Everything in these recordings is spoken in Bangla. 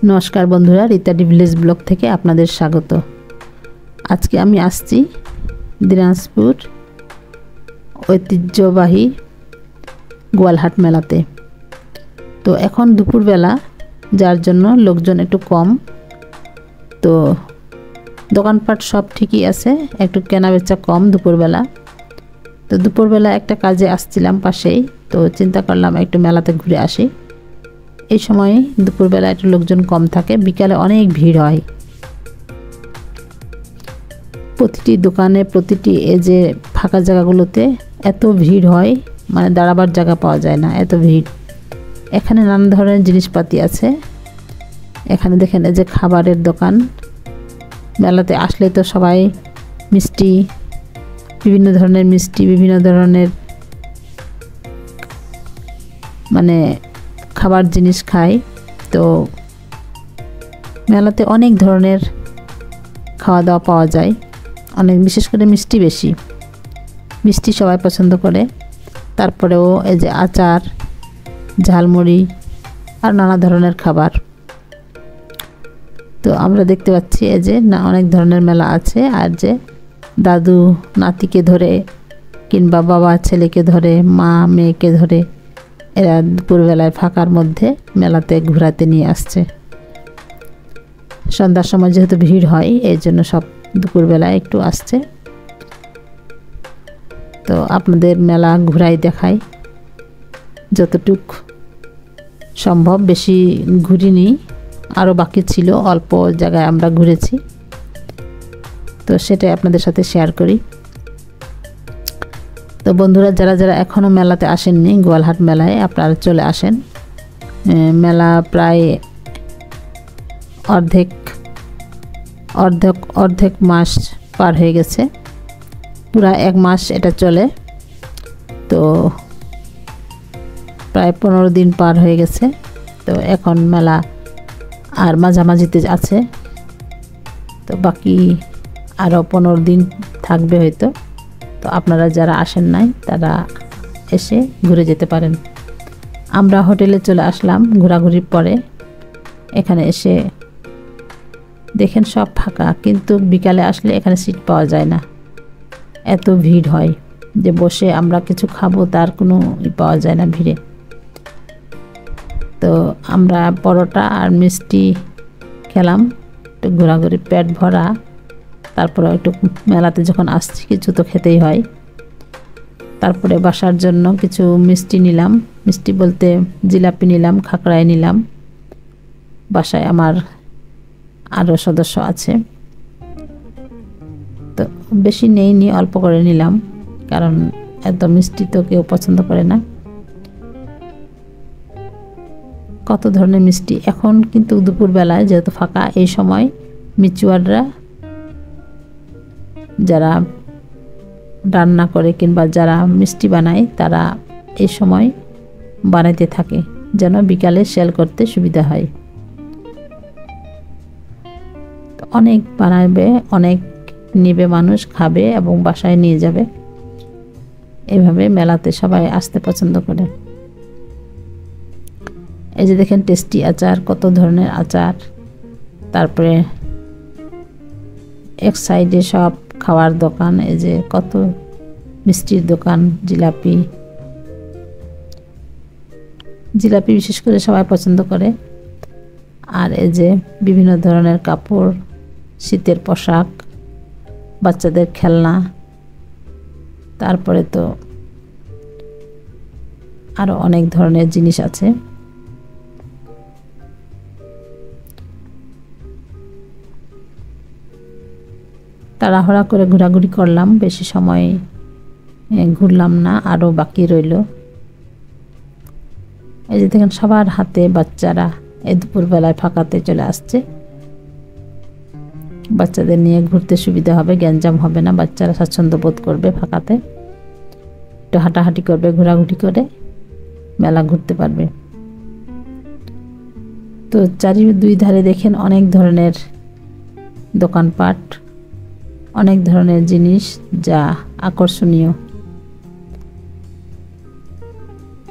নমস্কার বন্ধুরা, রিতাডি ভিলেজ ব্লগ থেকে আপনাদের স্বাগত। আজকে আমি আসছি দিনাজপুর ঐতিহ্যবাহী গোয়ালহাট মেলাতে। তো এখন দুপুরবেলা, যার জন্য লোকজন একটু কম। তো দোকানপাট সব ঠিকই আছে, একটু কেনাবেচা কম দুপুরবেলা। তো দুপুরবেলা একটা কাজে আসছিলাম পাশেই, তো চিন্তা করলাম একটু মেলাতে ঘুরে আসি। এই সময় দুপুরবেলা একটু লোকজন কম থাকে, বিকালে অনেক ভিড় হয়। প্রতিটি দোকানে, প্রতিটি এই যে ফাঁকা জায়গাগুলোতে এত ভিড় হয়, মানে দাঁড়াবার জায়গা পাওয়া যায় না, এত ভিড়। এখানে নানা ধরনের জিনিসপাতি আছে। এখানে দেখেন এই যে খাবারের দোকান। মেলাতে আসলে তো সবাই মিষ্টি, বিভিন্ন ধরনের মিষ্টি, বিভিন্ন ধরনের মানে খাবার জিনিস খায়। তো মেলাতে অনেক ধরনের খাওয়া দাওয়া পাওয়া যায়, অনেক, বিশেষ করে মিষ্টি বেশি। মিষ্টি সবাই পছন্দ করে। তারপরেও এই যে আচার, ঝালমুড়ি আর নানা ধরনের খাবার। তো আমরা দেখতে পাচ্ছি এই যে অনেক ধরনের মেলা আছে। আর যে দাদু নাতিকে ধরে, কিংবা বাবা ছেলেকে ধরে, মা মেয়েকে ধরে, এরা দুপুরবেলায় ফাঁকার মধ্যে মেলাতে ঘোরাতে নিয়ে আসছে। সন্ধ্যার সময় যেহেতু ভিড় হয়, এই জন্য সব দুপুরবেলায় একটু আসছে। তো আপনাদের মেলা ঘুরাই দেখাই যতটুক সম্ভব। বেশি ঘুরিনি, আরও বাকি ছিল, অল্প জায়গায় আমরা ঘুরেছি। তো সেটাই আপনাদের সাথে শেয়ার করি। তো বন্ধুরা, যারা যারা এখনও মেলাতে আসেননি, গোয়ালহাট মেলায় আপনারা চলে আসেন। মেলা প্রায় অর্ধেক মাস পার হয়ে গেছে, পুরা 1 মাস এটা চলে। তো প্রায় 15 দিন পার হয়ে গেছে। তো এখন মেলা আর মাঝামাঝিতে আছে, তো বাকি আরও 15 দিন থাকবে হয়তো। তো আপনারা যারা আসেন নাই, তারা এসে ঘুরে যেতে পারেন। আমরা হোটেলে চলে আসলাম ঘোরাঘুরির পরে। এখানে এসে দেখেন সব ফাঁকা, কিন্তু বিকালে আসলে এখানে সিট পাওয়া যায় না, এত ভিড় হয় যে বসে আমরা কিছু খাবো তার কোনো পাওয়া যায় না ভিড়ে। তো আমরা পরোটা আর মিষ্টি খেলাম, একটু ঘোরাঘুরি, পেট ভরা। তারপরে একটু মেলাতে যখন আসছি কিছু তো খেতেই হয়। তারপরে বাসার জন্য কিছু মিষ্টি নিলাম, মিষ্টি বলতে জিলাপি নিলাম, খাকড়াই নিলাম। বাসায় আমার আরও সদস্য আছে, তো বেশি নেইনি, অল্প করে নিলাম, কারণ এত মিষ্টি তো কেউ পছন্দ করে না। কত ধরনের মিষ্টি এখন, কিন্তু দুপুরবেলায় যেহেতু ফাঁকা, এই সময় মিচুয়াররা যারা রান্না করে কিংবা যারা মিষ্টি বানায়, তারা এই সময় বানাইতে থাকে যেন বিকালে সেল করতে সুবিধা হয়। অনেক বানাবে, অনেক নেবে, মানুষ খাবে এবং বাসায় নিয়ে যাবে। এভাবে মেলাতে সবাই আসতে পছন্দ করে। এই যে দেখেন টেস্টি আচার, কত ধরনের আচার। তারপরে এক সাইডে সব খাওয়ার দোকান, এই যে কত মিষ্টির দোকান, জিলাপি বিশেষ করে সবাই পছন্দ করে। আর এই যে বিভিন্ন ধরনের কাপড়, শীতের পোশাক, বাচ্চাদের খেলনা। তারপরে তো আরো অনেক ধরনের জিনিস আছে। তাড়াহুড়া করে ঘোরাঘুরি করলাম, বেশি সময় ঘুরলাম না, আরও বাকি রইল। এই যে দেখেন সবার হাতে বাচ্চারা এই দুপুরবেলায় ফাঁকাতে চলে আসছে। বাচ্চাদের নিয়ে ঘুরতে সুবিধা হবে, গ্যাঞ্জাম হবে না, বাচ্চারা স্বাচ্ছন্দ্য বোধ করবে ফাঁকাতে, একটু হাঁটাহাঁটি করবে, ঘোরাঘুরি করে মেলা ঘুরতে পারবে। তো দুই ধারে দেখেন অনেক ধরনের দোকানপাট, অনেক ধরনের জিনিস যা আকর্ষণীয়।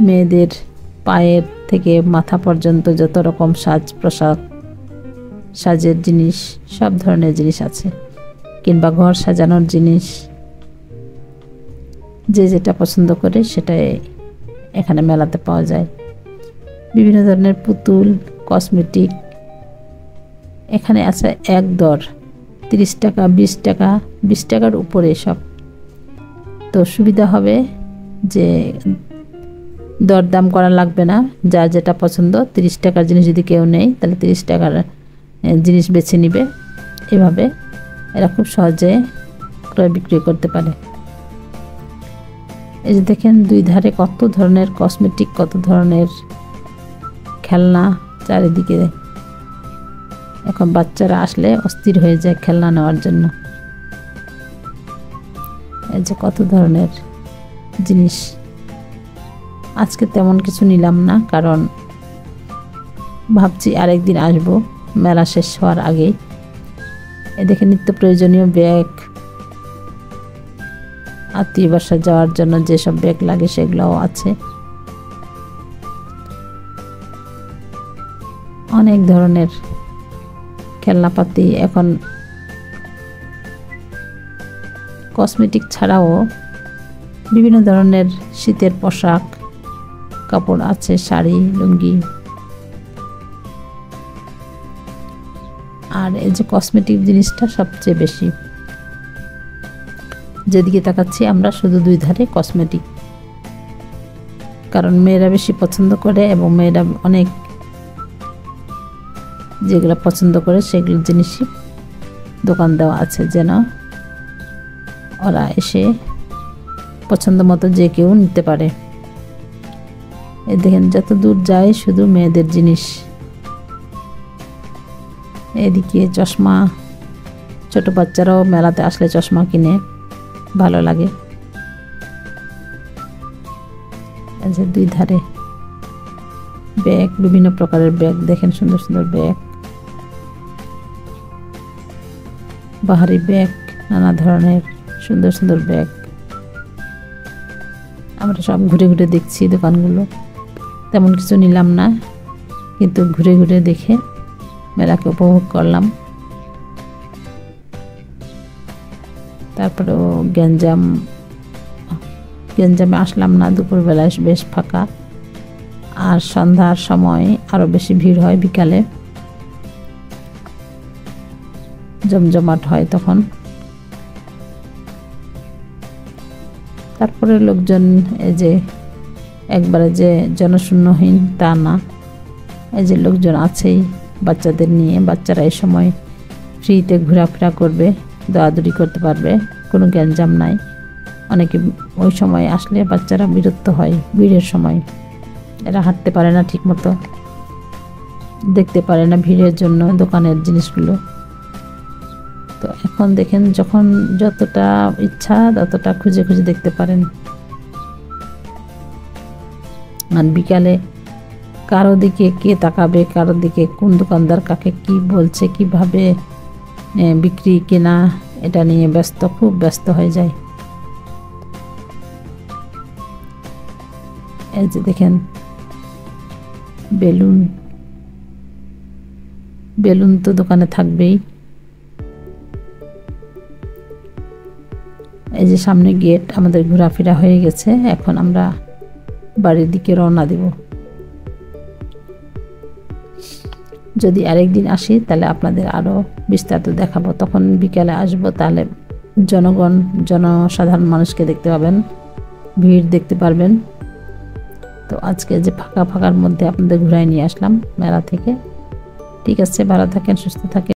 মেয়েদের পায়ের থেকে মাথা পর্যন্ত যত রকম সাজ পোশাক সাজের জিনিস, সব ধরনের জিনিস আছে, কিংবা ঘর সাজানোর জিনিস, যে যেটা পছন্দ করে সেটাই এখানে মেলাতে পাওয়া যায়। বিভিন্ন ধরনের পুতুল, কসমেটিক, এখানে আছে এক দর, 30 টাকা, 20 টাকা, 20 টাকার উপরে সব। তো সুবিধা হবে যে দরদাম করা লাগবে না, যার যেটা পছন্দ, 30 টাকার জিনিস যদি কেউ নেয় তাহলে 30 টাকার জিনিস বেছে নিবে। এভাবে এরা খুব সহজে ক্রয় বিক্রয় করতে পারে। এই যে দেখেন দুই ধারে কত ধরনের কসমেটিক, কত ধরনের খেলনা চারিদিকে। এখন বাচ্চারা আসলে অস্থির হয়ে যায় খেলনা নেওয়ার জন্য। এই যে কত ধরনের জিনিস। আজকে তেমন কিছু নিলাম না, কারণ ভাবছি আরেকদিন আসবো মেলা শেষ হওয়ার আগেই। এ দেখে নিত্য প্রয়োজনীয় ব্যাগ, আত্মীয় বাসায় যাওয়ার জন্য যেসব ব্যাগ লাগে সেগুলোও আছে। অনেক ধরনের খেলনাপাতি। এখন কসমেটিক ছাড়াও বিভিন্ন ধরনের শীতের পোশাক, কাপড় আছে, শাড়ি, লুঙ্গি। আর এই যে কসমেটিক জিনিসটা সবচেয়ে বেশি, যেদিকে তাকাচ্ছি আমরা শুধু দুই ধারে কসমেটিক, কারণ মেয়েরা বেশি পছন্দ করে এবং মেয়েরা অনেক যেগুলো পছন্দ করে সেগুলো জিনিসই দোকান দেওয়া আছে, যেন ওরা এসে পছন্দ মতো যে কেউ নিতে পারে। এই দেখেন যত দূর যায় শুধু মেয়েদের জিনিস। এদিকে চশমা, ছোট বাচ্চারাও মেলাতে আসলে চশমা কিনে, ভালো লাগে। এই যে দুই ধারে ব্যাগ, বিভিন্ন প্রকারের ব্যাগ দেখেন, সুন্দর সুন্দর ব্যাগ, বাহারি ব্যাগ, নানা ধরনের সুন্দর সুন্দর ব্যাগ। আমরা সব ঘুরে ঘুরে দেখছি দোকানগুলো, তেমন কিছু নিলাম না, কিন্তু ঘুরে ঘুরে দেখে মেলাকে উপভোগ করলাম। তারপরেও গ্যাঞ্জামে আসলাম না, দুপুরবেলায় বেশ ফাঁকা। আর সন্ধ্যার সময় আরও বেশি ভিড় হয়, বিকালে জমজমাট হয় তখন। তারপরে লোকজন এই যে একবারে যে জনশূন্যহীন তা না, এই যে লোকজন আছেই বাচ্চাদের নিয়ে। বাচ্চারা এই সময় ফ্রিতে ঘোরাফেরা করবে, দৌড়াদৌড়ি করতে পারবে, কোনো গ্যাঞ্জাম নাই। অনেকে ওই সময় আসলে বাচ্চারা বিরক্ত হয়, ভিড়ের সময় এরা হাঁটতে পারে না ঠিক মতো, দেখতে পারে না ভিড়ের জন্য দোকানের জিনিসগুলো। তো এখন দেখেন যখন যতটা ইচ্ছা ততটা খুঁজে খুঁজে দেখতে পারেন। আর বিকালে কারো দিকে কে তাকাবে, কারো দিকে কোন দোকানদার কাকে কি বলছে, কিভাবে বিক্রি কেনা, এটা নিয়ে খুব ব্যস্ত হয়ে যায়। এই যে দেখেন বেলুন তো দোকানে থাকবেই। এই যে সামনে গেট, আমাদের ঘোরাফেরা হয়ে গেছে, এখন আমরা বাড়ির দিকে রওনা দেব। যদি আরেকদিন আসি তাহলে আপনাদের আরও বিস্তারিত দেখাবো, তখন বিকেলে আসবো, তাহলে জনসাধারণ মানুষকে দেখতে পাবেন, ভিড় দেখতে পারবেন। তো আজকে যে ফাঁকার মধ্যে আপনাদের ঘুরাই নিয়ে আসলাম মেলা থেকে। ঠিক আছে, ভালো থাকেন, সুস্থ থাকেন।